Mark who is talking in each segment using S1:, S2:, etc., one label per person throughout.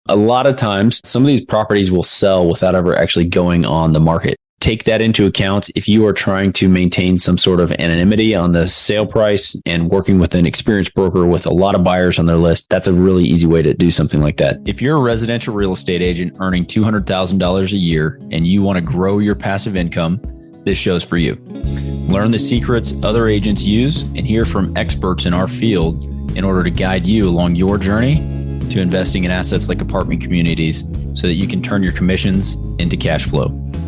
S1: A lot of times, some of these properties will sell without ever actually going on the market. Take that into account if you are trying to maintain some sort of anonymity on the sale price and working with an experienced broker with a lot of buyers on their list. That's a really easy way to do something like that. If you're a residential real estate agent earning $200,000 a year and you want to grow your passive income, this show's for you. Learn the secrets other agents use and hear from experts in our field in order to guide you along your journey to investing in assets like apartment communities so that you can turn your commissions into cash flow.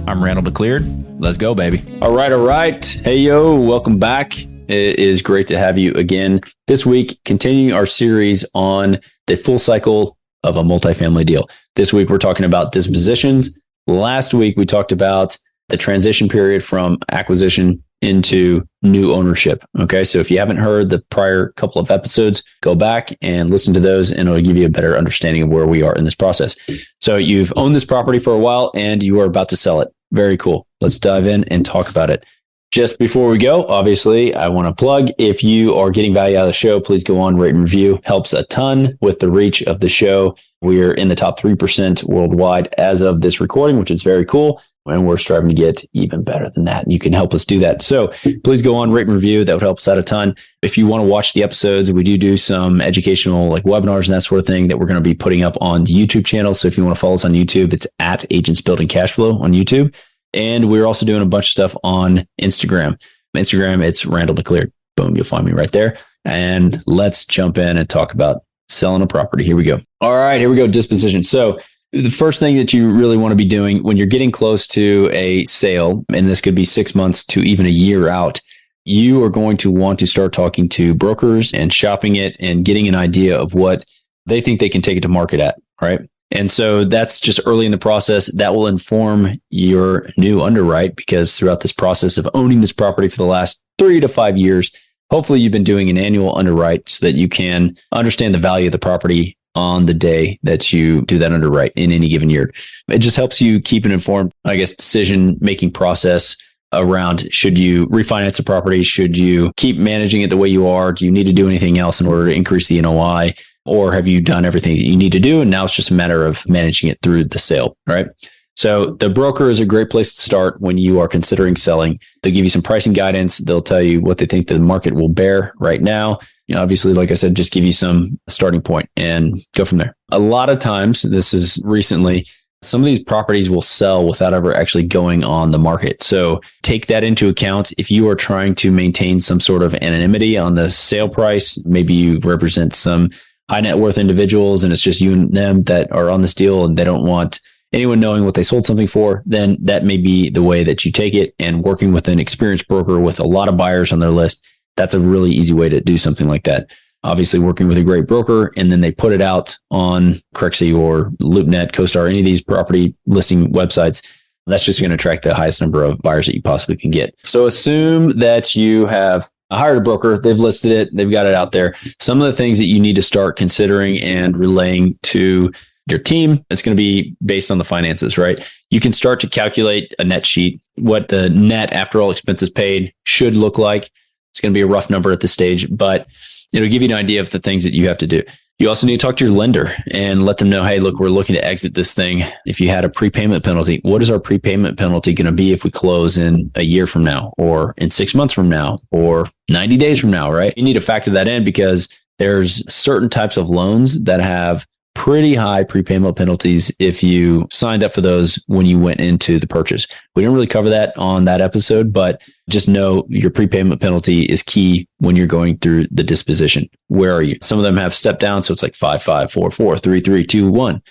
S1: I'm Randall DeCleared. Let's go, baby. All right. Hey, yo, welcome back. It is great to have you again this week, continuing our series on the full cycle of a multifamily deal. This week, we're talking about dispositions. Last week, we talked about the transition period from acquisition into new ownership. Okay. So if you haven't heard the prior couple of episodes, go back and listen to those and it'll give you a better understanding of where we are in this process. So you've owned this property for a while and you are about to sell it. Very cool. Let's dive in and talk about it. Just before we go, obviously, I want to plug, if you are getting value out of the show, please go on, rate and review. Helps a ton with the reach of the show. We're in the top 3% worldwide as of this recording, which is very cool. And we're striving to get even better than that. And you can help us do that. So please go on, rate and review. That would help us out a ton. If you want to watch the episodes, we do some educational like webinars and that sort of thing that we're going to be putting up on the YouTube channel. So if you want to follow us on YouTube, it's at Agents Building Cash Flow on YouTube. And we're also doing a bunch of stuff on Instagram. It's Randall DeCleared. Boom, you'll find me right there. And let's jump in and talk about selling a property. Here we go. All right, here we go. Disposition. So the first thing that you really want to be doing when you're getting close to a sale, and this could be 6 months to even a year out, you are going to want to start talking to brokers and shopping it and getting an idea of what they think they can take it to market at, right? And so that's just early in the process. That will inform your new underwrite because throughout this process of owning this property for the last 3 to 5 years, hopefully you've been doing an annual underwrite so that you can understand the value of the property on the day that you do that underwrite in any given year. It just helps you keep an informed, decision-making process around should you refinance a property? Should you keep managing it the way you are? Do you need to do anything else in order to increase the NOI? Or have you done everything that you need to do? And now it's just a matter of managing it through the sale, right? So the broker is a great place to start when you are considering selling. They'll give you some pricing guidance. They'll tell you what they think the market will bear right now. Obviously, like I said, just give you some starting point and go from there. A lot of times, this is recently, some of these properties will sell without ever actually going on the market. So take that into account. If you are trying to maintain some sort of anonymity on the sale price, maybe you represent some high net worth individuals and it's just you and them that are on this deal and they don't want anyone knowing what they sold something for, then that may be the way that you take it. And working with an experienced broker with a lot of buyers on their list, that's a really easy way to do something like that. Obviously, working with a great broker, and then they put it out on Crexy or LoopNet, CoStar, any of these property listing websites. That's just going to attract the highest number of buyers that you possibly can get. So assume that you have hired a broker, they've listed it, they've got it out there. Some of the things that you need to start considering and relaying to your team, it's going to be based on the finances, right? You can start to calculate a net sheet, what the net after all expenses paid should look like. It's going to be a rough number at this stage, but it'll give you an idea of the things that you have to do. You also need to talk to your lender and let them know, hey, look, we're looking to exit this thing. If you had a prepayment penalty, what is our prepayment penalty going to be if we close in a year from now or in 6 months from now or 90 days from now, right? You need to factor that in because there's certain types of loans that have pretty high prepayment penalties if you signed up for those when you went into the purchase. We didn't really cover that on that episode, but just know your prepayment penalty is key when you're going through the disposition. Where are you? Some of them have step down, so it's like 5, 5, 4, 4, 3, 3, 2, 1.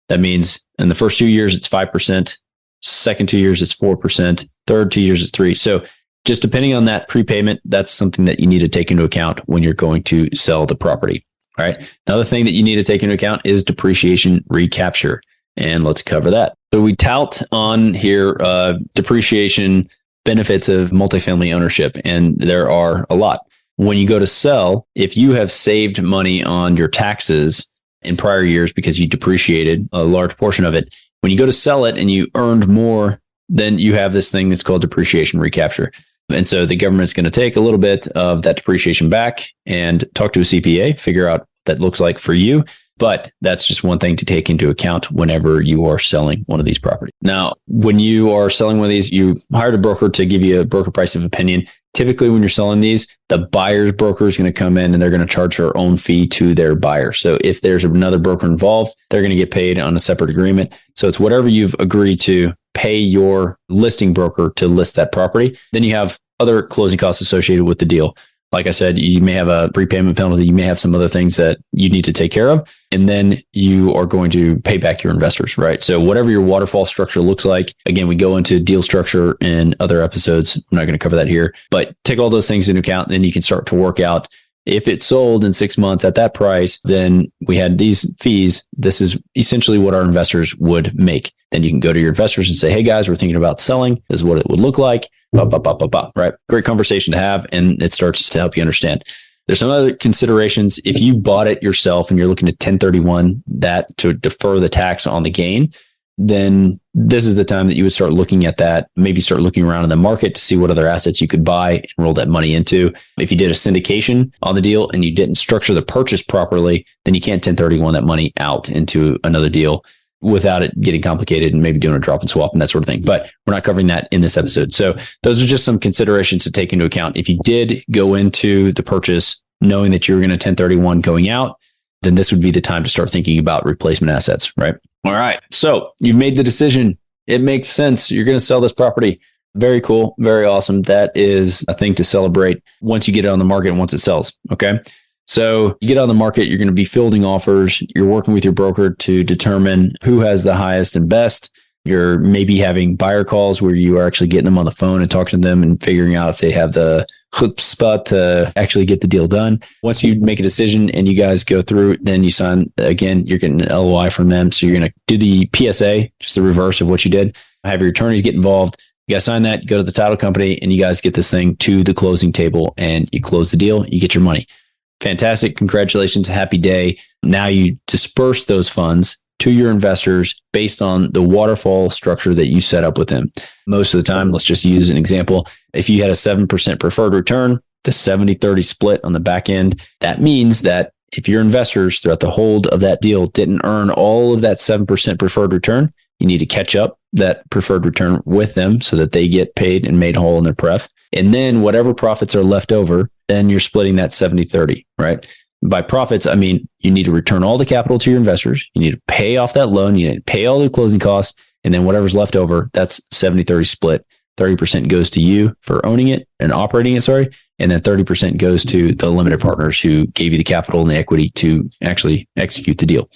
S1: That means in the first 2 years, it's 5%. Second 2 years, it's 4%. Third 2 years, it's 3%. So just depending on that prepayment, that's something that you need to take into account when you're going to sell the property. All right. Another thing that you need to take into account is depreciation recapture. And let's cover that. So we tout on here depreciation benefits of multifamily ownership, and there are a lot. When you go to sell, if you have saved money on your taxes in prior years because you depreciated a large portion of it, when you go to sell it and you earned more, then you have this thing that's called depreciation recapture. And so the government's going to take a little bit of that depreciation back and talk to a CPA, figure out what that looks like for you But that's just one thing to take into account whenever you are selling one of these properties. Now, when you are selling one of these, you hired a broker to give you a broker price of opinion. Typically, when you're selling these, the buyer's broker is going to come in and they're going to charge their own fee to their buyer. So if there's another broker involved, they're going to get paid on a separate agreement. So it's whatever you've agreed to pay your listing broker to list that property. Then you have other closing costs associated with the deal. Like I said, you may have a prepayment penalty. You may have some other things that you need to take care of. And then you are going to pay back your investors, right? So whatever your waterfall structure looks like, again, we go into deal structure in other episodes. I'm not going to cover that here, but take all those things into account. And then you can start to work out if it sold in 6 months at that price, then we had these fees. This is essentially what our investors would make. Then you can go to your investors and say, hey guys, we're thinking about selling. This is what it would look like. Right? Great conversation to have. And it starts to help you understand. There's some other considerations. If you bought it yourself and you're looking to 1031 that to defer the tax on the gain, then this is the time that you would start looking at that, maybe start looking around in the market to see what other assets you could buy and roll that money into. If you did a syndication on the deal and you didn't structure the purchase properly, then you can't 1031 that money out into another deal without it getting complicated and maybe doing a drop and swap and that sort of thing. But we're not covering that in this episode. So those are just some considerations to take into account. If you did go into the purchase knowing that you were going to 1031 going out, then this would be the time to start thinking about replacement assets, right? All right. So you've made the decision. It makes sense. You're going to sell this property. Very cool. Very awesome. That is a thing to celebrate once you get it on the market and once it sells. Okay. So you get on the market, you're going to be fielding offers. You're working with your broker to determine who has the highest and best. You're maybe having buyer calls where you are actually getting them on the phone and talking to them and figuring out if they have the chutzpah to actually get the deal done. Once you make a decision and you guys go through, then you sign, again, you're getting an LOI from them. So you're going to do the PSA, just the reverse of what you did. Have your attorneys get involved. You guys sign that, go to the title company, and you guys get this thing to the closing table and you close the deal, you get your money. Fantastic. Congratulations. Happy day. Now you disperse those funds to your investors based on the waterfall structure that you set up with them. Most of the time, let's just use an example. If you had a 7% preferred return, the 70-30 split on the back end, that means that if your investors throughout the hold of that deal didn't earn all of that 7% preferred return, you need to catch up that preferred return with them so that they get paid and made whole in their pref. And then whatever profits are left over, then you're splitting that 70-30, right? By profits, I mean, you need to return all the capital to your investors. You need to pay off that loan. You need to pay all the closing costs. And then whatever's left over, that's 70-30 split. 30% goes to you for owning it and operating it, and then 30% goes to the limited partners who gave you the capital and the equity to actually execute the deal.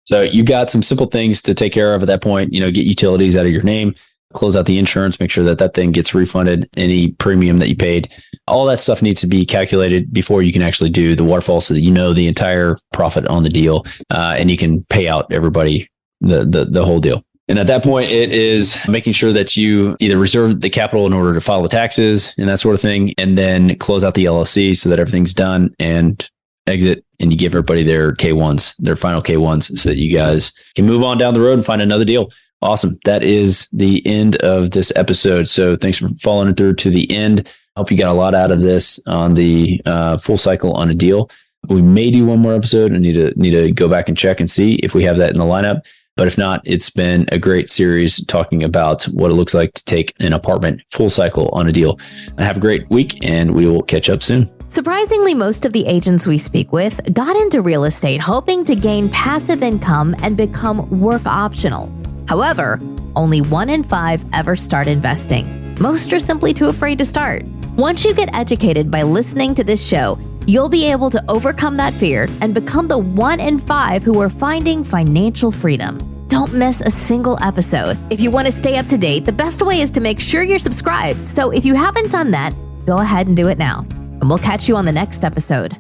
S1: So you got some simple things to take care of at that point. Get utilities out of your name, close out the insurance, make sure that that thing gets refunded, any premium that you paid. All that stuff needs to be calculated before you can actually do the waterfall so that you know the entire profit on the deal and you can pay out everybody the whole deal. And at that point, it is making sure that you either reserve the capital in order to file the taxes and that sort of thing, and then close out the LLC so that everything's done and exit, and you give everybody their K1s, their final K1s, so that you guys can move on down the road and find another deal. Awesome. That is the end of this episode. So thanks for following it through to the end. I hope you got a lot out of this on the full cycle on a deal. We may do one more episode and need to go back and check and see if we have that in the lineup. But if not, it's been a great series talking about what it looks like to take an apartment full cycle on a deal. Have a great week, and we will catch up soon.
S2: Surprisingly, most of the agents we speak with got into real estate hoping to gain passive income and become work optional. However, only 1 in 5 ever start investing. Most are simply too afraid to start. Once you get educated by listening to this show, you'll be able to overcome that fear and become the 1 in 5 who are finding financial freedom. Don't miss a single episode. If you want to stay up to date, the best way is to make sure you're subscribed. So if you haven't done that, go ahead and do it now. And we'll catch you on the next episode.